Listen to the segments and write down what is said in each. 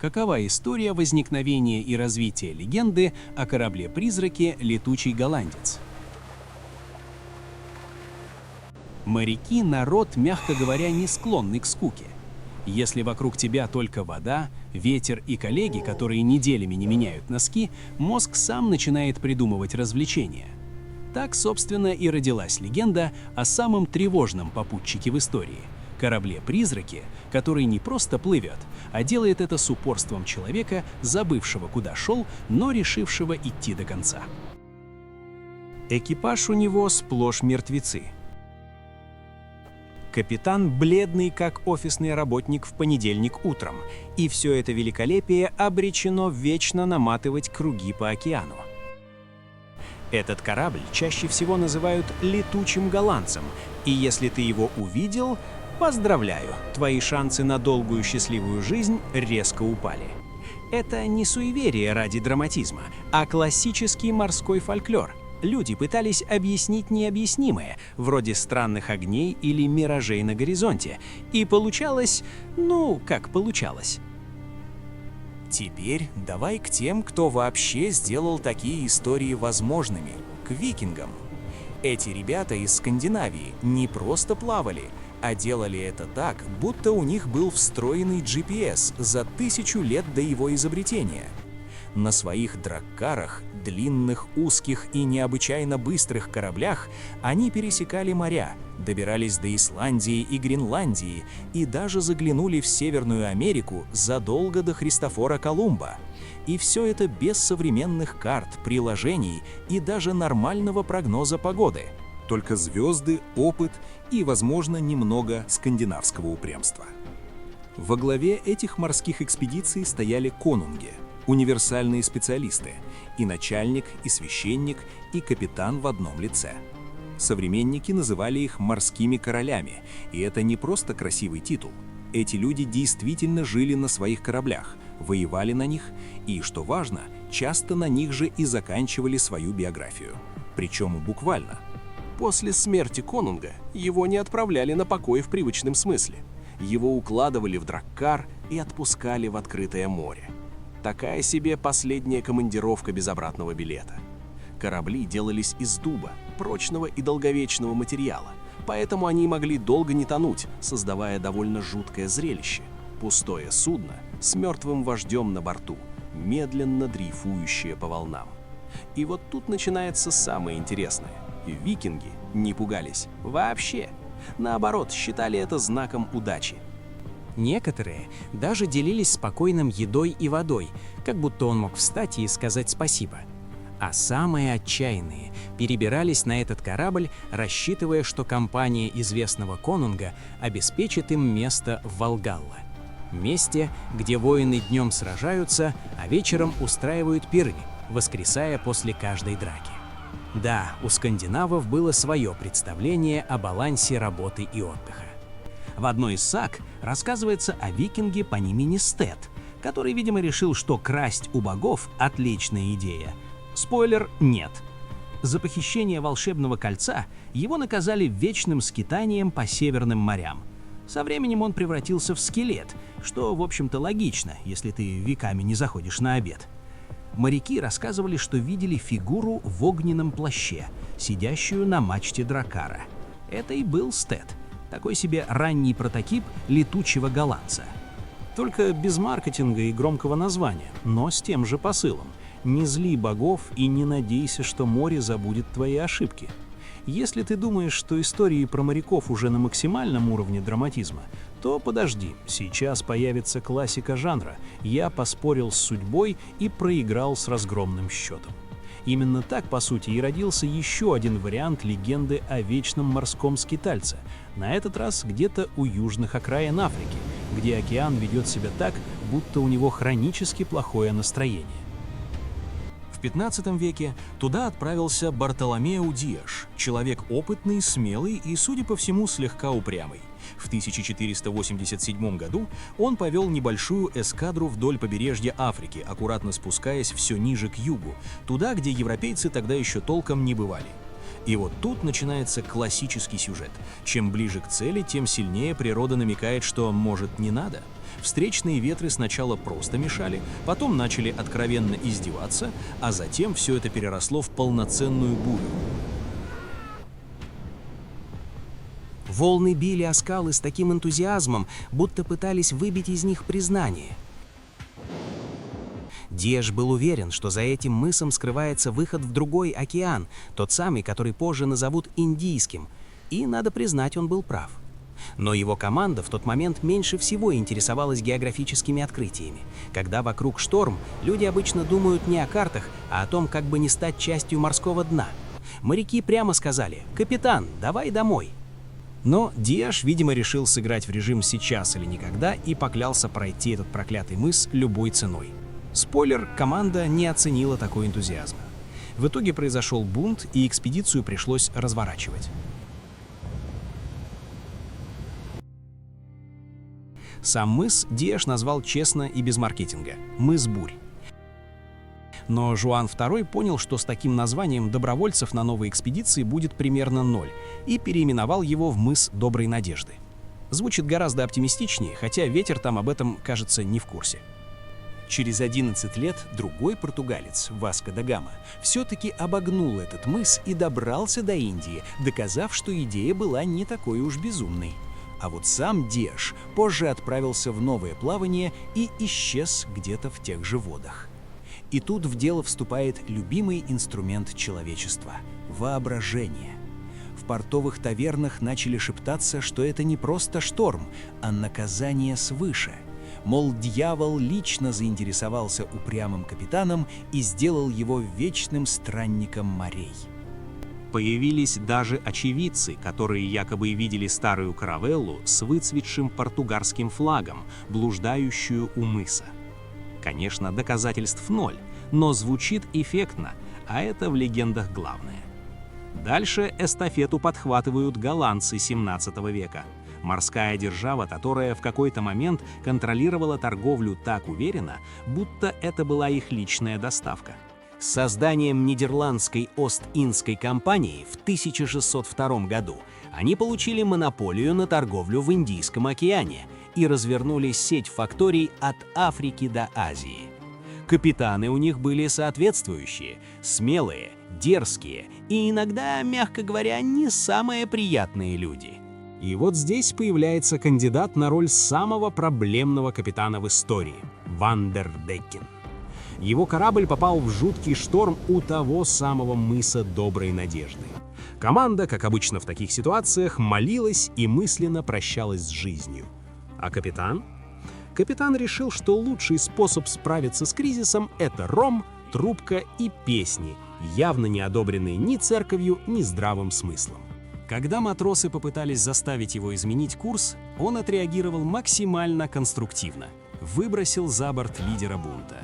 Какова история возникновения и развития легенды о корабле-призраке «Летучий голландец»? Моряки — народ, мягко говоря, не склонный к скуке. Если вокруг тебя только вода, ветер и коллеги, которые неделями не меняют носки, мозг сам начинает придумывать развлечения. Так, собственно, и родилась легенда о самом тревожном попутчике в истории — корабле-призраке, который не просто плывет, а делает это с упорством человека, забывшего, куда шел, но решившего идти до конца. Экипаж у него сплошь мертвецы. Капитан бледный, как офисный работник в понедельник утром, и все это великолепие обречено вечно наматывать круги по океану. Этот корабль чаще всего называют «летучим голландцем», и если ты его увидел, поздравляю, твои шансы на долгую счастливую жизнь резко упали. Это не суеверие ради драматизма, а классический морской фольклор. Люди пытались объяснить необъяснимое, вроде странных огней или миражей на горизонте, и получалось, как получалось. Теперь давай к тем, кто вообще сделал такие истории возможными, к викингам. Эти ребята из Скандинавии не просто плавали, а делали это так, будто у них был встроенный GPS за 1000 лет до его изобретения. На своих драккарах, длинных, узких и необычайно быстрых кораблях они пересекали моря, добирались до Исландии и Гренландии и даже заглянули в Северную Америку задолго до Христофора Колумба. И все это без современных карт, приложений и даже нормального прогноза погоды. Только звезды, опыт и, возможно, немного скандинавского упрямства. Во главе этих морских экспедиций стояли конунги — универсальные специалисты, и начальник, и священник, и капитан в одном лице. Современники называли их морскими королями, и это не просто красивый титул. Эти люди действительно жили на своих кораблях, воевали на них и, что важно, часто на них же и заканчивали свою биографию. Причем буквально. После смерти конунга его не отправляли на покой в привычном смысле. Его укладывали в драккар и отпускали в открытое море. Такая себе последняя командировка без обратного билета. Корабли делались из дуба, прочного и долговечного материала, поэтому они могли долго не тонуть, создавая довольно жуткое зрелище. Пустое судно с мертвым вождем на борту, медленно дрейфующее по волнам. И вот тут начинается самое интересное. Викинги не пугались вообще. Наоборот, считали это знаком удачи. Некоторые даже делились спокойным едой и водой, как будто он мог встать и сказать спасибо. А самые отчаянные перебирались на этот корабль, рассчитывая, что компания известного конунга обеспечит им место в Валгалла. Месте, где воины днем сражаются, а вечером устраивают пиры, воскресая после каждой драки. Да, у скандинавов было свое представление о балансе работы и отдыха. В одной из саг рассказывается о викинге по имени Стед, который, видимо, решил, что красть у богов – отличная идея. Спойлер – нет. За похищение волшебного кольца его наказали вечным скитанием по северным морям. Со временем он превратился в скелет, что, в общем-то, логично, если ты веками не заходишь на обед. Моряки рассказывали, что видели фигуру в огненном плаще, сидящую на мачте драккара. Это и был Стед. Такой себе ранний прототип летучего голландца. Только без маркетинга и громкого названия, но с тем же посылом. Не зли богов и не надейся, что море забудет твои ошибки. Если ты думаешь, что истории про моряков уже на максимальном уровне драматизма, то подожди, сейчас появится классика жанра «Я поспорил с судьбой и проиграл с разгромным счетом». Именно так, по сути, и родился еще один вариант легенды о вечном морском скитальце, на этот раз где-то у южных окраин Африки, где океан ведет себя так, будто у него хронически плохое настроение. В 15 веке туда отправился Бартоломео Диаш, человек опытный, смелый и, судя по всему, слегка упрямый. В 1487 году он повел небольшую эскадру вдоль побережья Африки, аккуратно спускаясь все ниже к югу, туда, где европейцы тогда еще толком не бывали. И вот тут начинается классический сюжет. Чем ближе к цели, тем сильнее природа намекает, что, может, не надо. Встречные ветры сначала просто мешали, потом начали откровенно издеваться, а затем все это переросло в полноценную бурю. Волны били о скалы с таким энтузиазмом, будто пытались выбить из них признание. Диэш был уверен, что за этим мысом скрывается выход в другой океан, тот самый, который позже назовут Индийским, и, надо признать, он был прав. Но его команда в тот момент меньше всего интересовалась географическими открытиями. Когда вокруг шторм, люди обычно думают не о картах, а о том, как бы не стать частью морского дна. Моряки прямо сказали: «Капитан, давай домой». Но Диэш, видимо, решил сыграть в режим «сейчас или никогда» и поклялся пройти этот проклятый мыс любой ценой. Спойлер, команда не оценила такой энтузиазм. В итоге произошел бунт, и экспедицию пришлось разворачивать. Сам мыс Диэш назвал честно и без маркетинга – «Мыс Бурь». Но Жуан II понял, что с таким названием добровольцев на новой экспедиции будет примерно 0, и переименовал его в мыс Доброй Надежды. Звучит гораздо оптимистичнее, хотя ветер там об этом, кажется, не в курсе. Через 11 лет другой португалец, Васко да Гама, все-таки обогнул этот мыс и добрался до Индии, доказав, что идея была не такой уж безумной. А вот сам Диэш позже отправился в новое плавание и исчез где-то в тех же водах. И тут в дело вступает любимый инструмент человечества – воображение. В портовых тавернах начали шептаться, что это не просто шторм, а наказание свыше. Мол, дьявол лично заинтересовался упрямым капитаном и сделал его вечным странником морей. Появились даже очевидцы, которые якобы видели старую каравеллу с выцветшим португальским флагом, блуждающую у мыса. Конечно, доказательств 0, но звучит эффектно, а это в легендах главное. Дальше эстафету подхватывают голландцы 17 века. Морская держава, которая в какой-то момент контролировала торговлю так уверенно, будто это была их личная доставка. С созданием Нидерландской Ост-Индской компании в 1602 году они получили монополию на торговлю в Индийском океане и развернули сеть факторий от Африки до Азии. Капитаны у них были соответствующие, смелые, дерзкие и иногда, мягко говоря, не самые приятные люди. И вот здесь появляется кандидат на роль самого проблемного капитана в истории – Ван дер Декен. Его корабль попал в жуткий шторм у того самого мыса Доброй Надежды. Команда, как обычно в таких ситуациях, молилась и мысленно прощалась с жизнью. А капитан? Капитан решил, что лучший способ справиться с кризисом – это ром, трубка и песни, явно не одобренные ни церковью, ни здравым смыслом. Когда матросы попытались заставить его изменить курс, он отреагировал максимально конструктивно, выбросил за борт лидера бунта.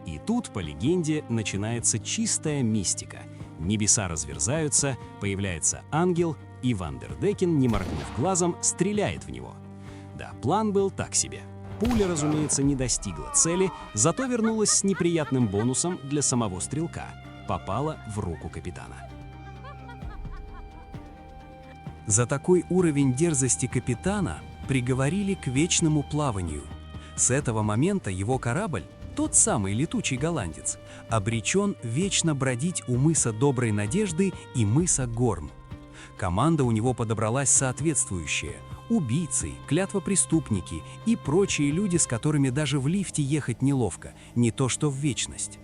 И тут, по легенде, начинается чистая мистика. Небеса разверзаются, появляется ангел, и Ван дер Декен, не моргнув глазом, стреляет в него. Да, план был так себе. Пуля, разумеется, не достигла цели, зато вернулась с неприятным бонусом для самого стрелка. Попала в руку капитана. За такой уровень дерзости капитана приговорили к вечному плаванию. С этого момента его корабль, тот самый летучий голландец, обречен вечно бродить у мыса Доброй Надежды и мыса Горм. Команда у него подобралась соответствующая – убийцы, клятвопреступники и прочие люди, с которыми даже в лифте ехать неловко, не то что в вечность.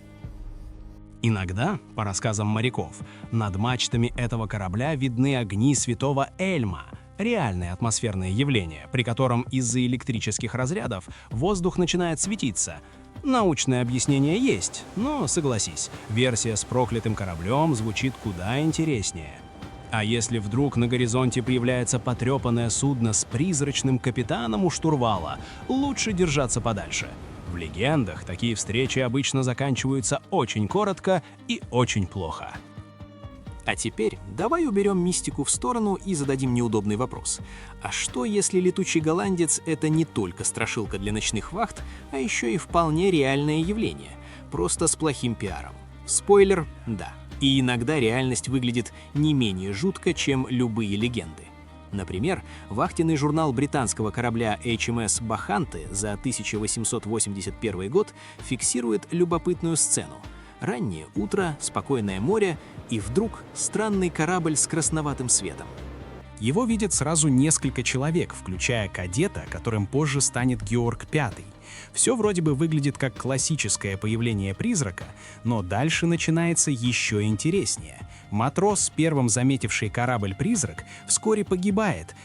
Иногда, по рассказам моряков, над мачтами этого корабля видны огни святого Эльма – реальное атмосферное явление, при котором из-за электрических разрядов воздух начинает светиться. Научное объяснение есть, но, согласись, версия с проклятым кораблем звучит куда интереснее. А если вдруг на горизонте появляется потрепанное судно с призрачным капитаном у штурвала, лучше держаться подальше. В легендах такие встречи обычно заканчиваются очень коротко и очень плохо. А теперь давай уберем мистику в сторону и зададим неудобный вопрос. А что, если летучий голландец — это не только страшилка для ночных вахт, а еще и вполне реальное явление, просто с плохим пиаром? Спойлер — да. И иногда реальность выглядит не менее жутко, чем любые легенды. Например, вахтенный журнал британского корабля HMS Баханты за 1881 год фиксирует любопытную сцену. Раннее утро, спокойное море и вдруг странный корабль с красноватым светом. Его видят сразу несколько человек, включая кадета, которым позже станет Георг V. Все вроде бы выглядит как классическое появление призрака, но дальше начинается еще интереснее. Матрос, первым заметивший корабль-призрак, вскоре погибает,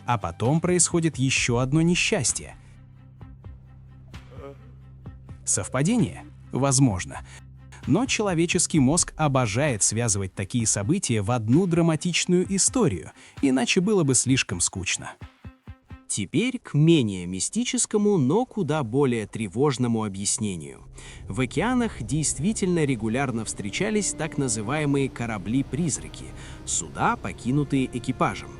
а потом происходит еще одно несчастье. Совпадение? Возможно. Но человеческий мозг обожает связывать такие события в одну драматичную историю, иначе было бы слишком скучно. Теперь к менее мистическому, но куда более тревожному объяснению. В океанах действительно регулярно встречались так называемые корабли-призраки – суда, покинутые экипажем.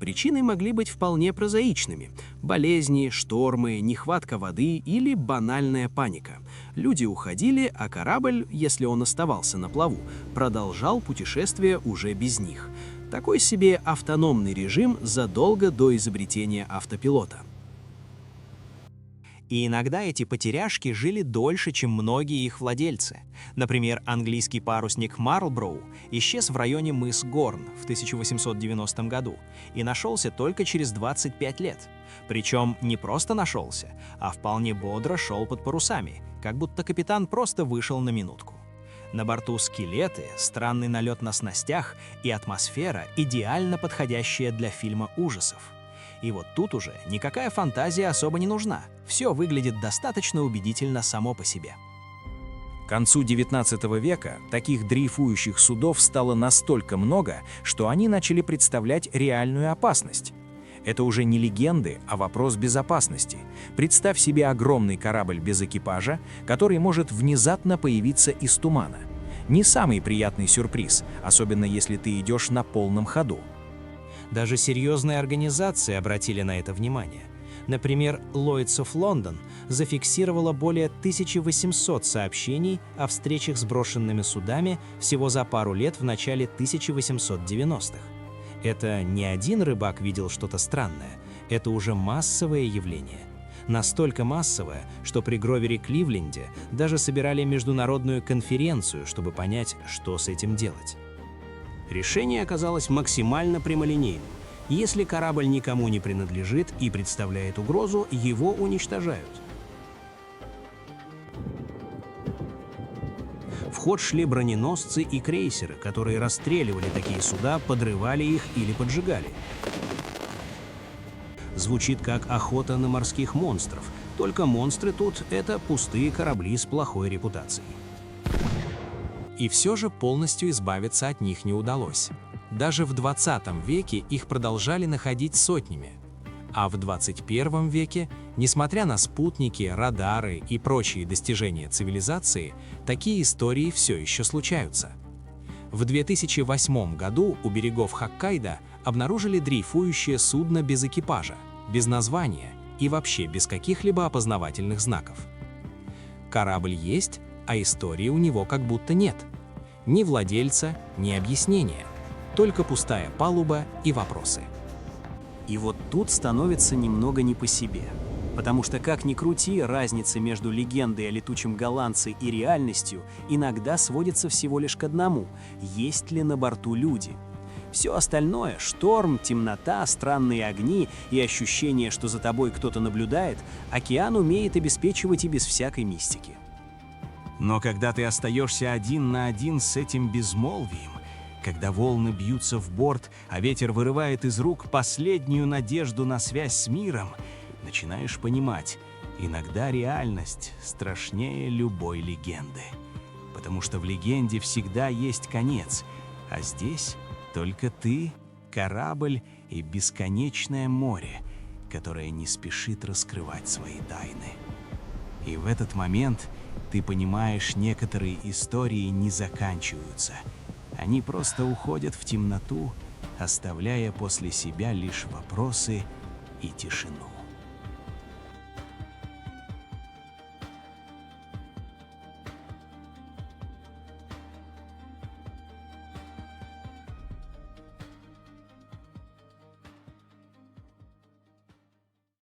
Причины могли быть вполне прозаичными – болезни, штормы, нехватка воды или банальная паника. Люди уходили, а корабль, если он оставался на плаву, продолжал путешествие уже без них. Такой себе автономный режим задолго до изобретения автопилота. И иногда эти потеряшки жили дольше, чем многие их владельцы. Например, английский парусник Марлброу исчез в районе мыс Горн в 1890 году и нашелся только через 25 лет. Причем не просто нашелся, а вполне бодро шел под парусами, как будто капитан просто вышел на минутку. На борту скелеты, странный налет на снастях и атмосфера, идеально подходящая для фильма ужасов. И вот тут уже никакая фантазия особо не нужна. Все выглядит достаточно убедительно само по себе. К концу XIX века таких дрейфующих судов стало настолько много, что они начали представлять реальную опасность. Это уже не легенды, а вопрос безопасности. Представь себе огромный корабль без экипажа, который может внезапно появиться из тумана. Не самый приятный сюрприз, особенно если ты идешь на полном ходу. Даже серьезные организации обратили на это внимание. Например, Lloyd's of London зафиксировала более 1800 сообщений о встречах с брошенными судами всего за пару лет в начале 1890-х. Это не один рыбак видел что-то странное, это уже массовое явление. Настолько массовое, что при Гровере Кливленде даже собирали международную конференцию, чтобы понять, что с этим делать. Решение оказалось максимально прямолинейным. Если корабль никому не принадлежит и представляет угрозу, его уничтожают. В ход шли броненосцы и крейсеры, которые расстреливали такие суда, подрывали их или поджигали. Звучит как охота на морских монстров, только монстры тут — это пустые корабли с плохой репутацией. И все же полностью избавиться от них не удалось. Даже в 20 веке их продолжали находить сотнями. А в 21 веке, несмотря на спутники, радары и прочие достижения цивилизации, такие истории все еще случаются. В 2008 году у берегов Хоккайдо обнаружили дрейфующее судно без экипажа, без названия и вообще без каких-либо опознавательных знаков. Корабль есть, а истории у него как будто нет. Ни владельца, ни объяснения. Только пустая палуба и вопросы. И вот тут становится немного не по себе. Потому что, как ни крути, разница между легендой о летучем голландце и реальностью иногда сводится всего лишь к одному – есть ли на борту люди. Все остальное – шторм, темнота, странные огни и ощущение, что за тобой кто-то наблюдает – океан умеет обеспечивать и без всякой мистики. Но когда ты остаешься один на один с этим безмолвием, когда волны бьются в борт, а ветер вырывает из рук последнюю надежду на связь с миром, начинаешь понимать, иногда реальность страшнее любой легенды. Потому что в легенде всегда есть конец, а здесь только ты, корабль и бесконечное море, которое не спешит раскрывать свои тайны. И в этот момент ты понимаешь, некоторые истории не заканчиваются. Они просто уходят в темноту, оставляя после себя лишь вопросы и тишину.